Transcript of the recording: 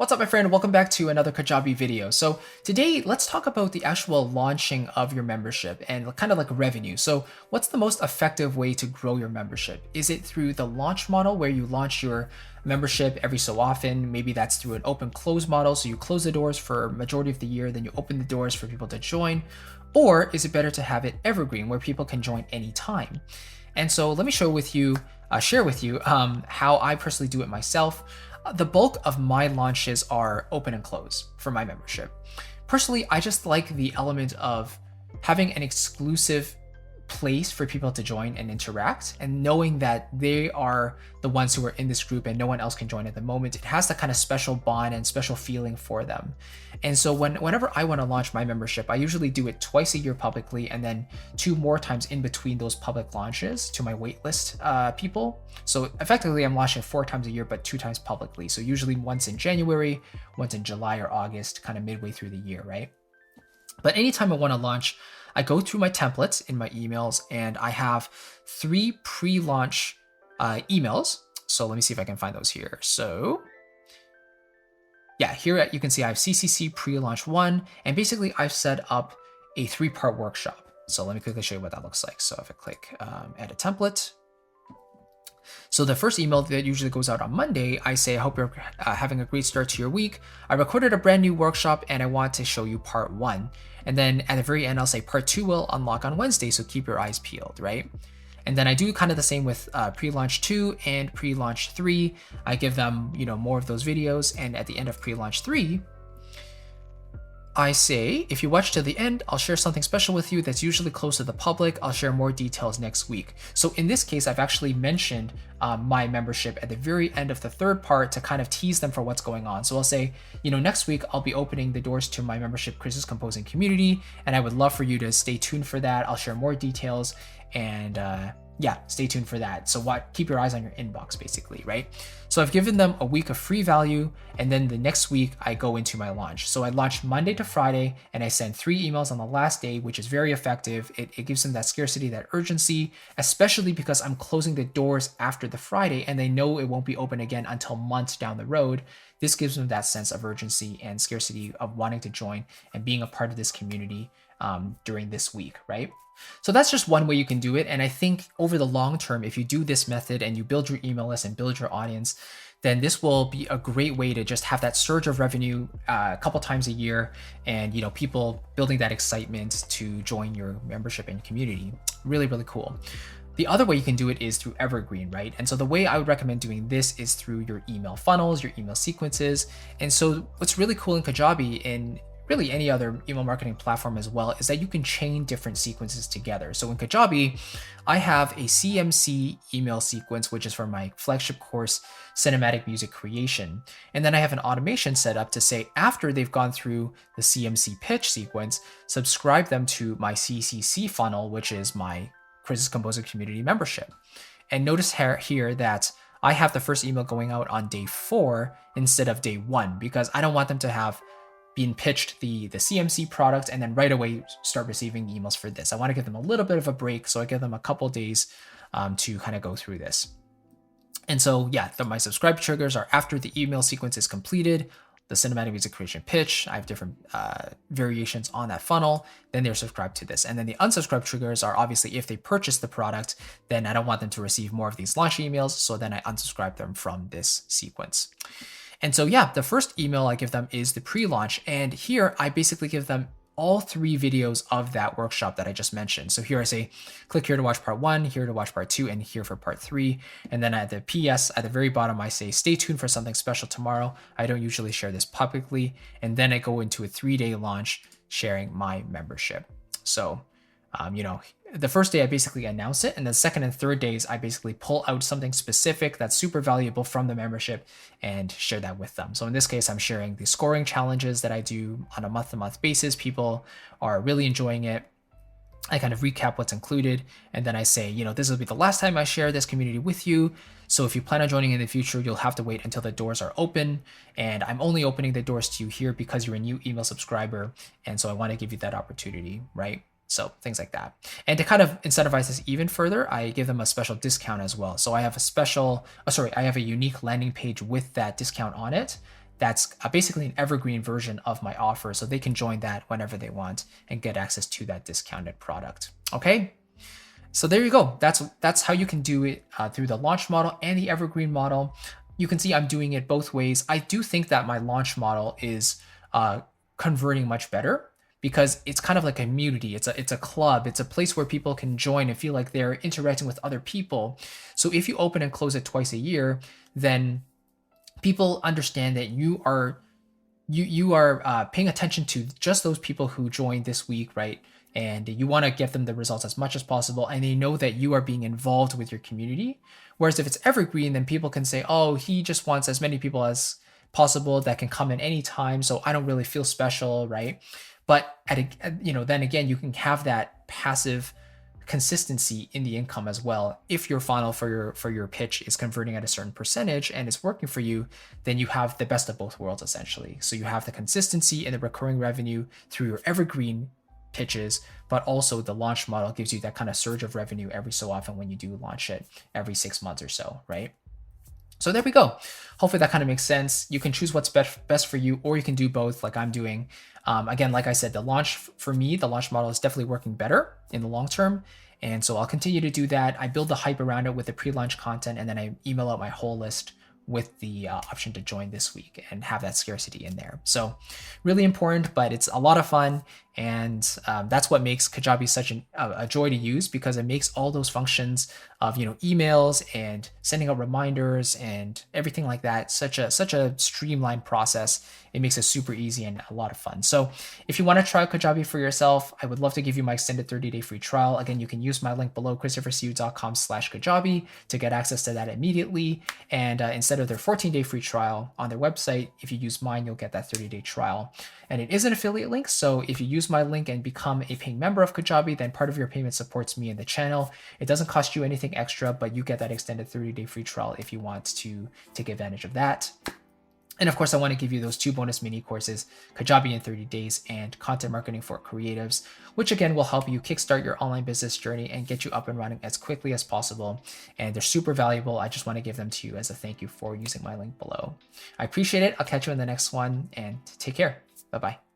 What's up, my friend? Welcome back to another Kajabi video. So today, let's talk about the actual launching of your membership and kind of like revenue. So what's the most effective way to grow your membership? Is it through the launch model where you launch your membership every so often? Maybe that's through an open close model. So you close the doors for majority of the year, then you open the doors for people to join. Or is it better to have it evergreen where people can join anytime? And so let me share with you how I personally do it myself. The bulk of my launches are open and close for my membership. Personally, I just like the element of having an exclusive place for people to join and interact, and knowing that they are the ones who are in this group and no one else can join at the moment. It has that kind of special bond and special feeling for them. And so whenever I want to launch my membership, I usually do it twice a year publicly, and then 2 more times in between those public launches to my waitlist people. So effectively, I'm launching 4 times a year, but 2 times publicly. So usually once in January, once in July or August, kind of midway through the year, right? But anytime I want to launch, I go through my templates in my emails, and I have 3 pre-launch emails. So let me see if I can find those here. So yeah, here you can see I have CCC pre-launch 1, and basically I've set up a 3-part workshop. So let me quickly show you what that looks like. So if I click edit template, so the first email that usually goes out on Monday, I say, I hope you're having a great start to your week. I recorded a brand new workshop and I want to show you part 1. And then at the very end, I'll say part 2 will unlock on Wednesday, so keep your eyes peeled, right? And then I do kind of the same with pre-launch 2 and pre-launch 3. I give them, more of those videos. And at the end of pre-launch 3, I say, if you watch to the end, I'll share something special with you that's usually close to the public. I'll share more details next week. So in this case, I've actually mentioned my membership at the very end of the 3rd part to kind of tease them for what's going on. So I'll say, next week I'll be opening the doors to my membership Crisis Composing community, and I would love for you to stay tuned for that. I'll share more details, and yeah, stay tuned for that. So keep your eyes on your inbox, basically, right? So I've given them a week of free value, and then the next week I go into my launch. So I launch Monday to Friday, and I send 3 emails on the last day, which is very effective. It gives them that scarcity, that urgency, especially because I'm closing the doors after the Friday, and they know it won't be open again until months down the road. This gives them that sense of urgency and scarcity of wanting to join and being a part of this community during this week, right? So that's just one way you can do it. And I think over the long term, if you do this method and you build your email list and build your audience, then this will be a great way to just have that surge of revenue a couple times a year, and people building that excitement to join your membership and community. Really, really cool. The other way you can do it is through evergreen, right? And so the way I would recommend doing this is through your email funnels, your email sequences. And so what's really cool in Kajabi, and really any other email marketing platform as well, is that you can chain different sequences together. So in Kajabi, I have a CMC email sequence, which is for my flagship course, Cinematic Music Creation. And then I have an automation set up to say, after they've gone through the CMC pitch sequence, subscribe them to my CCC funnel, which is my Crisis Composer Community membership. And notice here that I have the first email going out on day 4 instead of day 1, because I don't want them to have been pitched the CMC product and then right away start receiving emails for this. I want to give them a little bit of a break, so I give them a couple days to kind of go through this. And so yeah, my subscribe triggers are after the email sequence is completed, the cinematic music creation pitch. I have different variations on that funnel. Then they're subscribed to this. And then the unsubscribe triggers are obviously if they purchase the product, then I don't want them to receive more of these launch emails. So then I unsubscribe them from this sequence. And so yeah, the first email I give them is the pre-launch. And here I basically give them all 3 videos of that workshop that I just mentioned. So here I say, click here to watch part 1, here to watch part 2, and here for part 3. And then at the PS, at the very bottom, I say, stay tuned for something special tomorrow. I don't usually share this publicly. And then I go into a 3-day launch sharing my membership. So, the first day I basically announce it, and the second and third days I basically pull out something specific that's super valuable from the membership and share that with them. So in this case, I'm sharing the scoring challenges that I do on a month-to-month basis. People are really enjoying it. I kind of recap what's included, and then I say, this will be the last time I share this community with you. So if you plan on joining in the future, you'll have to wait until the doors are open. And I'm only opening the doors to you here because you're a new email subscriber. And so I want to give you that opportunity, right? So things like that. And to kind of incentivize this even further, I give them a special discount as well. So I have a unique landing page with that discount on it that's basically an evergreen version of my offer. So they can join that whenever they want and get access to that discounted product. Okay. So there you go. That's how you can do it through the launch model and the evergreen model. You can see I'm doing it both ways. I do think that my launch model is converting much better because it's kind of like a community. It's a club. It's a place where people can join and feel like they're interacting with other people. So if you open and close it twice a year, then people understand that you are paying attention to just those people who joined this week, right? And you want to get them the results as much as possible, and they know that you are being involved with your community. Whereas if it's evergreen, then people can say, oh, he just wants as many people as possible that can come in anytime, so I don't really feel special, right? But then again, you can have that passive consistency in the income as well. If your funnel for your pitch is converting at a certain percentage and it's working for you, then you have the best of both worlds essentially. So you have the consistency and the recurring revenue through your evergreen pitches, but also the launch model gives you that kind of surge of revenue every so often when you do launch it every 6 months or so, right? So there we go. Hopefully that kind of makes sense. You can choose what's best for you, or you can do both like I'm doing. Again, like I said, the launch model is definitely working better in the long term. And so I'll continue to do that. I build the hype around it with the pre-launch content, and then I email out my whole list with the option to join this week and have that scarcity in there. So really important, but it's a lot of fun. And that's what makes Kajabi such a joy to use, because it makes all those functions of emails and sending out reminders and everything like that such a streamlined process. It makes it super easy and a lot of fun. So if you want to try Kajabi for yourself, I would love to give you my extended 30-day free trial. Again, you can use my link below, christophersiu.com/Kajabi, to get access to that immediately. And instead of their 14-day free trial on their website, if you use mine, you'll get that 30-day trial. And it is an affiliate link, so if you use my link and become a paying member of Kajabi, then part of your payment supports me and the channel. It doesn't cost you anything extra, but you get that extended 30-day free trial if you want to take advantage of that. And of course, I want to give you those 2 bonus mini courses, Kajabi in 30 days and Content Marketing for Creatives, which again will help you kickstart your online business journey and get you up and running as quickly as possible. And they're super valuable. I just want to give them to you as a thank you for using my link below. I appreciate it. I'll catch you in the next one, and take care. Bye-bye.